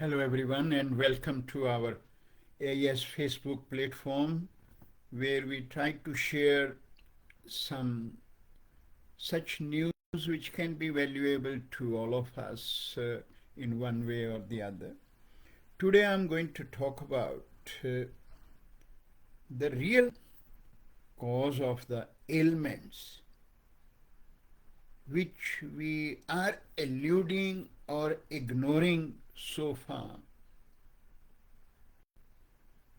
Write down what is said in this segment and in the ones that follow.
Hello, everyone, and welcome to our AES Facebook platform where we try to share some such news which can be valuable to all of us in one way or the other. Today, I'm going to talk about the real cause of the ailments which we are eluding or ignoring so far,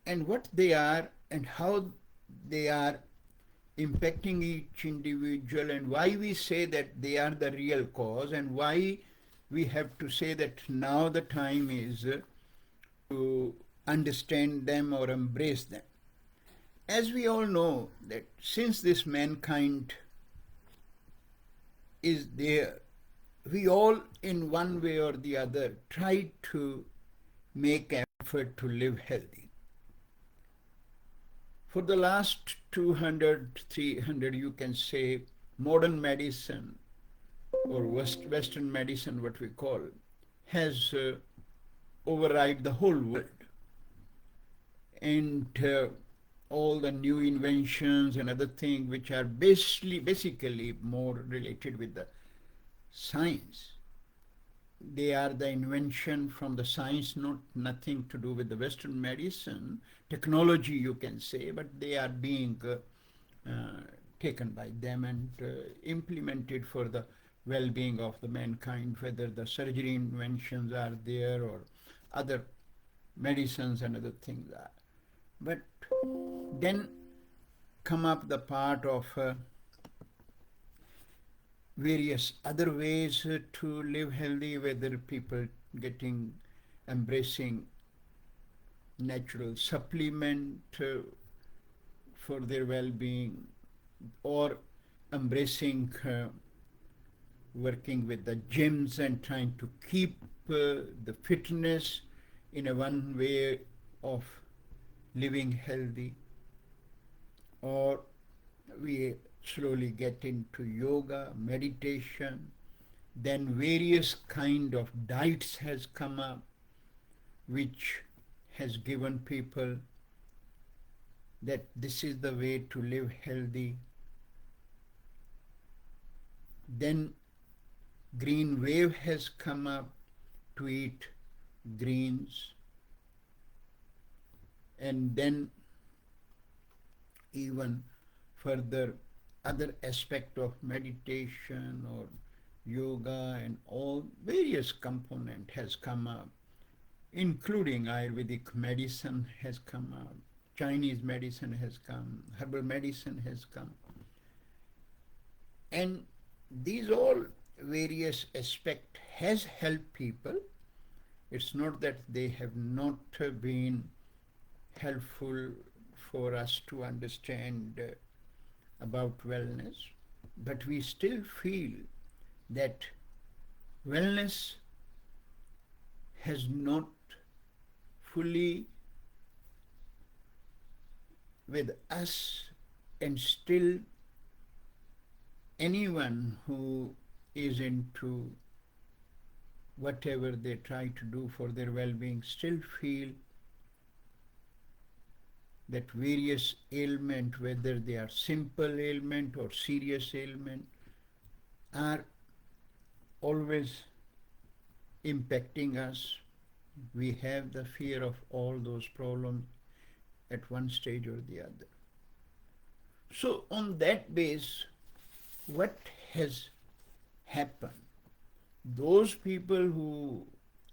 and what they are and how they are impacting each individual, and why we say that they are the real cause, and why we have to say that now the time is to understand them or embrace them. As we all know that since this mankind is there, we all in one way or the other try to make effort to live healthy. For the last 200, 300, you can say, modern medicine or Western medicine, what we call, has override the whole world. And all the new inventions and other things which are basically more related with the science. They are the invention from the science, not nothing to do with the Western medicine, technology you can say, but they are being taken by them and implemented for the well-being of the mankind, whether the surgery inventions are there or other medicines and other things are. But then come up the part of various other ways to live healthy, whether people getting embracing natural supplement for their well-being, or embracing working with the gyms and trying to keep the fitness in a one way of living healthy, or we slowly get into yoga, meditation. Then various kind of diets has come up which has given people that this is the way to live healthy. Then green wave has come up to eat greens, and then even further other aspect of meditation or yoga and all various component has come up, including Ayurvedic medicine has come up, Chinese medicine has come, herbal medicine has come. And these all various aspect has helped people. It's not that they have not been helpful for us to understand about wellness, but we still feel that wellness has not fully with us, and still anyone who is into whatever they try to do for their well-being still feel that various ailment, whether they are simple ailment or serious ailment, are always impacting us. We have the fear of all those problems at one stage or the other. So on that base, what has happened? Those people who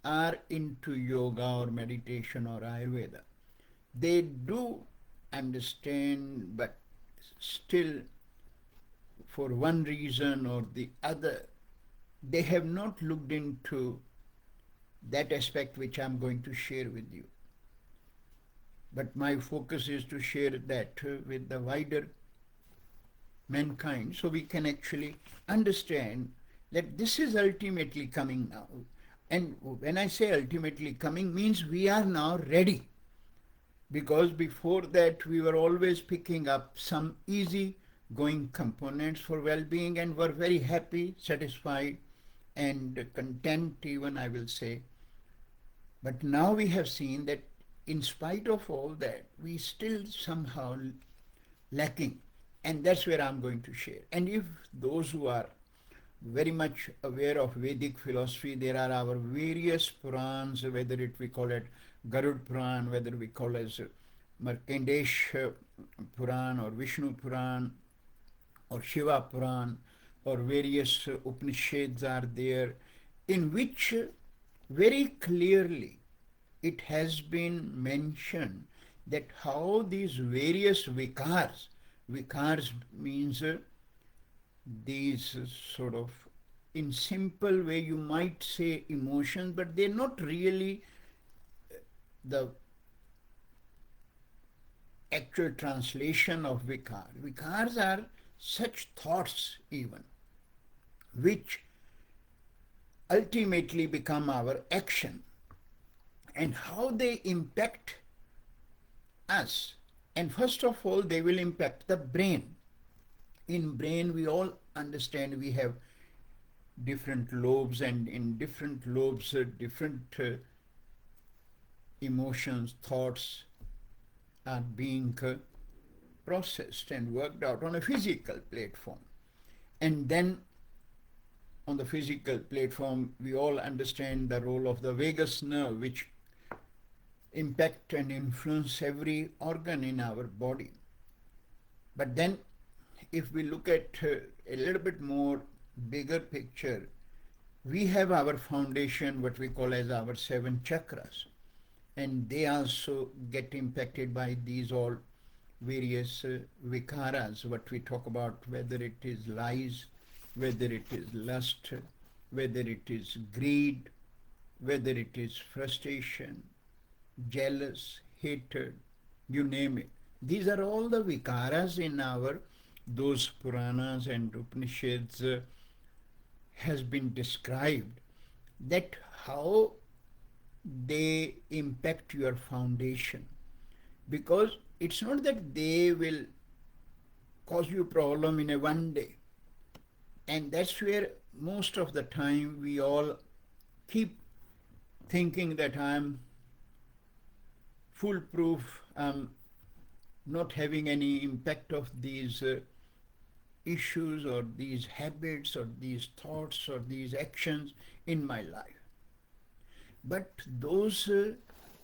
are into yoga or meditation or Ayurveda, they do understand, but still for one reason or the other, they have not looked into that aspect which I'm going to share with you. But my focus is to share that with the wider mankind, so we can actually understand that this is ultimately coming now. And when I say ultimately coming, means we are now ready. Because before that, we were always picking up some easy going components for well-being and were very happy, satisfied, and content even, I will say. But now we have seen that in spite of all that, we still somehow lacking. And that's where I'm going to share. And if those who are very much aware of Vedic philosophy, there are our various Purans, whether it we call it Garud Puran, whether we call it as Markandesh Puran or Vishnu Puran or Shiva Puran or various Upanishads are there, in which very clearly it has been mentioned that how these various vikars means these sort of, in simple way you might say emotions, but they're not really the actual translation of vikar. Vikars are such thoughts even, which ultimately become our action, and how they impact us. And first of all, they will impact the brain. In brain, we all understand we have different lobes, and in different lobes, different emotions, thoughts are being processed and worked out on a physical platform. And then on the physical platform, we all understand the role of the vagus nerve, which impact and influence every organ in our body. But then if we look at a little bit more bigger picture, we have our foundation, what we call as our seven chakras, and they also get impacted by these all various vikaras, what we talk about, whether it is lies, whether it is lust, whether it is greed, whether it is frustration, jealous, hatred, you name it. These are all the vikaras in our those Puranas and Upanishads has been described, that how they impact your foundation. Because it's not that they will cause you problem in a one day. And that's where most of the time we all keep thinking that I'm foolproof, I'm not having any impact of these issues or these habits or these thoughts or these actions in my life. But those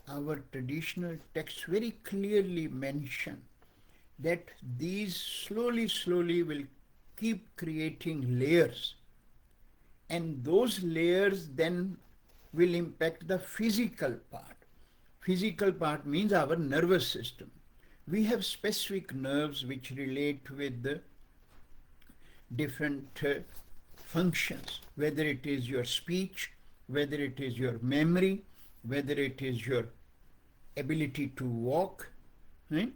our traditional texts very clearly mention that these slowly will keep creating layers, and those layers then will impact the physical part. Physical part means our nervous system. We have specific nerves which relate with the different functions, whether it is your speech, whether it is your memory, whether it is your ability to walk. Right?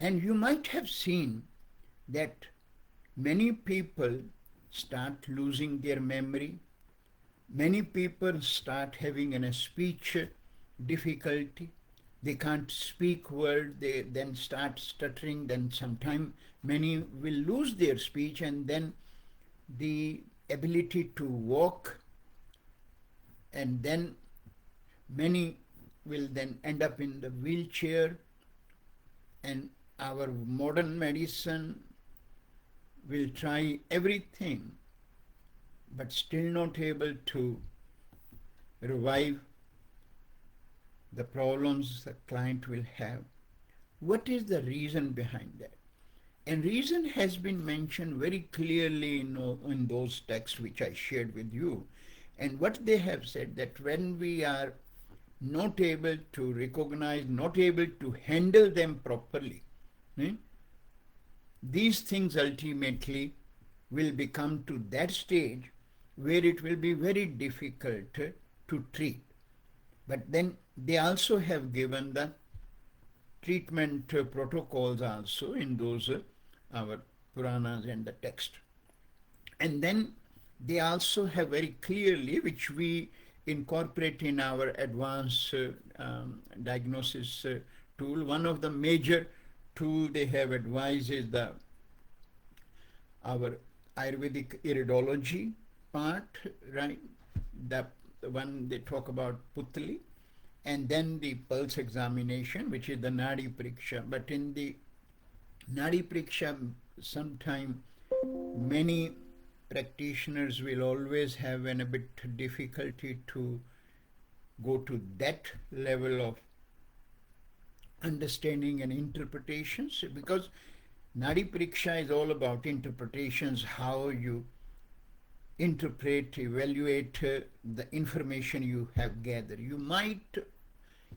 And you might have seen that many people start losing their memory. Many people start having a speech difficulty. They can't speak word, they then start stuttering, then sometime many will lose their speech, and then the ability to walk, and then many will then end up in the wheelchair, and our modern medicine will try everything but still not able to revive the problems the client will have. What is the reason behind that? And reason has been mentioned very clearly in those texts which I shared with you. And what they have said, that when we are not able to recognize, not able to handle them properly, these things ultimately will become to that stage where it will be very difficult to treat. But then they also have given the treatment protocols also in those our Puranas and the text. And then they also have very clearly, which we incorporate in our advanced diagnosis tool. One of the major tool they have advised is our Ayurvedic iridology part, right? The one they talk about Putali, and then the pulse examination, which is the Nadi Pariksha. But in the Nadi Pariksha, sometime many practitioners will always have a bit difficulty to go to that level of understanding and interpretations, because Nadi Pariksha is all about interpretations, how you interpret, evaluate the information you have gathered. You might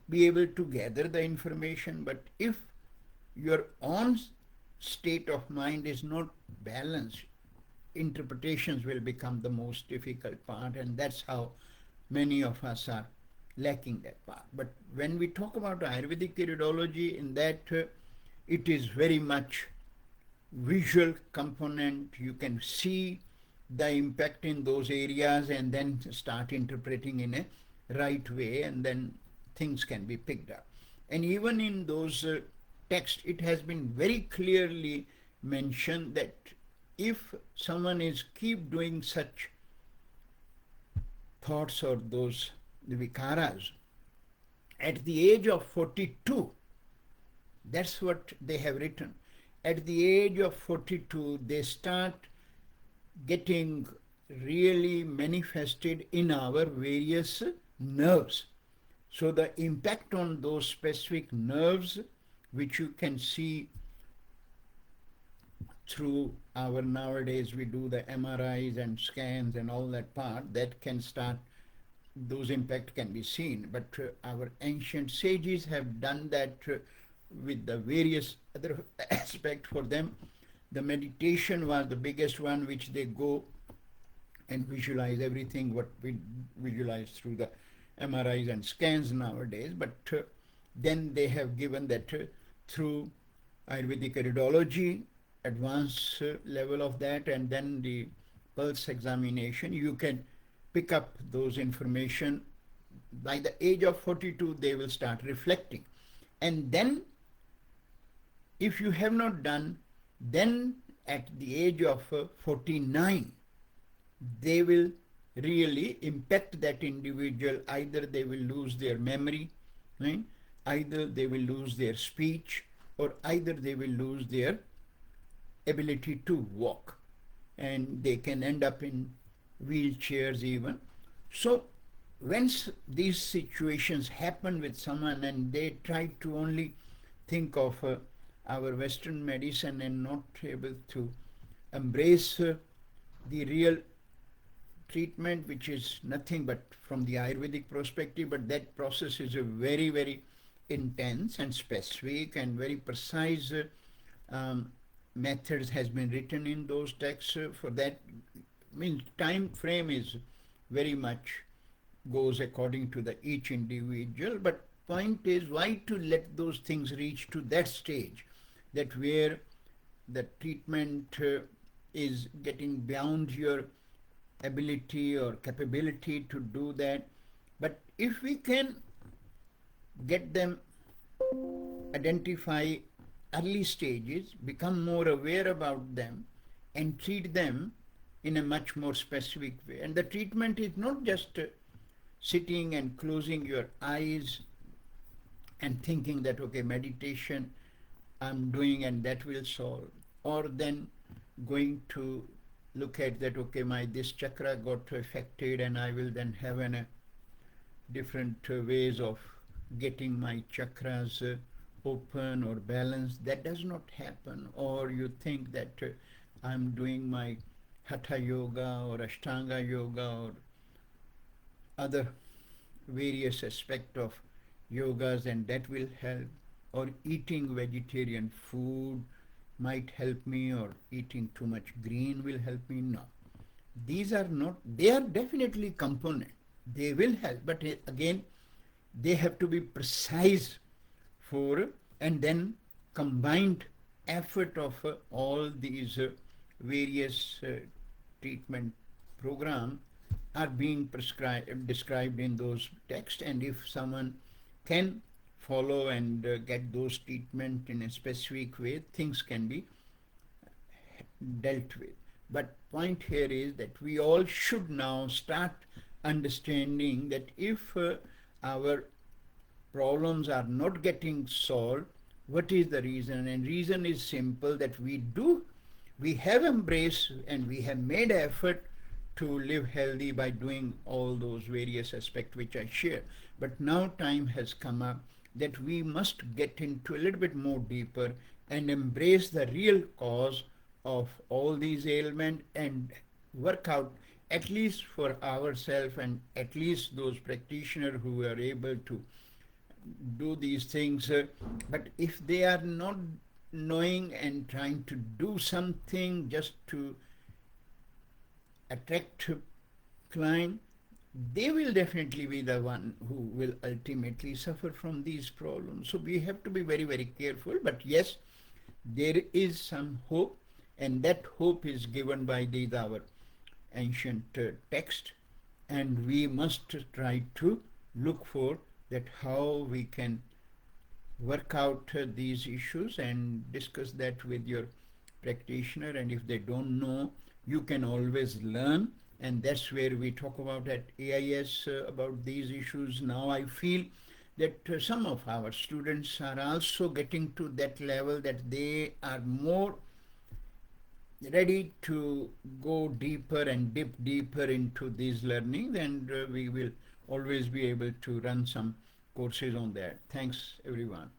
be able to gather the information, but if your own state of mind is not balanced, interpretations will become the most difficult part, and that's how many of us are lacking that part. But when we talk about Ayurvedic iridology, in that it is very much visual component. You can see the impact in those areas and then start interpreting in a right way, and then things can be picked up. And even in those texts, it has been very clearly mentioned that if someone is keep doing such thoughts or those vikaras at the age of 42, that's what they have written. At the age of 42, they start getting really manifested in our various nerves. So the impact on those specific nerves, which you can see through our nowadays, we do the MRIs and scans and all that part, that can start, those impact can be seen. But our ancient sages have done that with the various other aspects for them. The meditation was the biggest one, which they go and visualize everything what we visualize through the MRIs and scans nowadays. But then they have given that through Ayurvedic iridology, advanced level of that, and then the pulse examination, you can pick up those information. By the age of 42, they will start reflecting. And then, if you have not done, then at the age of 49, they will really impact that individual. Either they will lose their memory, right? Either they will lose their speech, or either they will lose their ability to walk, and they can end up in wheelchairs even. So when these situations happen with someone and they try to only think of our Western medicine and not able to embrace the real treatment, which is nothing but from the Ayurvedic perspective, but that process is a very, very intense and specific and very precise methods has been written in those texts for that. Means time frame is very much goes according to the each individual, but point is, why to let those things reach to that stage, that where the treatment is getting beyond your ability or capability to do that. But if we can get them, identify early stages, become more aware about them, and treat them in a much more specific way. And the treatment is not just sitting and closing your eyes and thinking that, okay, meditation I'm doing and that will solve, or then going to look at that, okay, my this chakra got affected and I will then have different ways of getting my chakras open or balanced. That does not happen. Or you think that I'm doing my Hatha Yoga or Ashtanga Yoga or other various aspects of yogas and that will help, or eating vegetarian food might help me, or eating too much green will help me. No. These are not, they are definitely component. They will help, but again, they have to be precise for, and then combined effort of all these various treatment programs are being described in those texts. And if someone can follow and get those treatment in a specific way, things can be dealt with. But point here is that we all should now start understanding that if our problems are not getting solved, what is the reason? And reason is simple, that we have embraced and we have made effort to live healthy by doing all those various aspects which I share. But now time has come up that we must get into a little bit more deeper and embrace the real cause of all these ailments and work out, at least for ourselves and at least those practitioners who are able to do these things. But if they are not knowing and trying to do something just to attract client, they will definitely be the one who will ultimately suffer from these problems. So we have to be very, very careful. But yes, there is some hope, and that hope is given by these our ancient text, and we must try to look for that how we can work out these issues and discuss that with your practitioner. And if they don't know, you can always learn, and that's where we talk about at AIS about these issues. Now I feel that some of our students are also getting to that level that they are more ready to go deeper and dip deeper into these learning, and we will always be able to run some courses on that. Thanks everyone.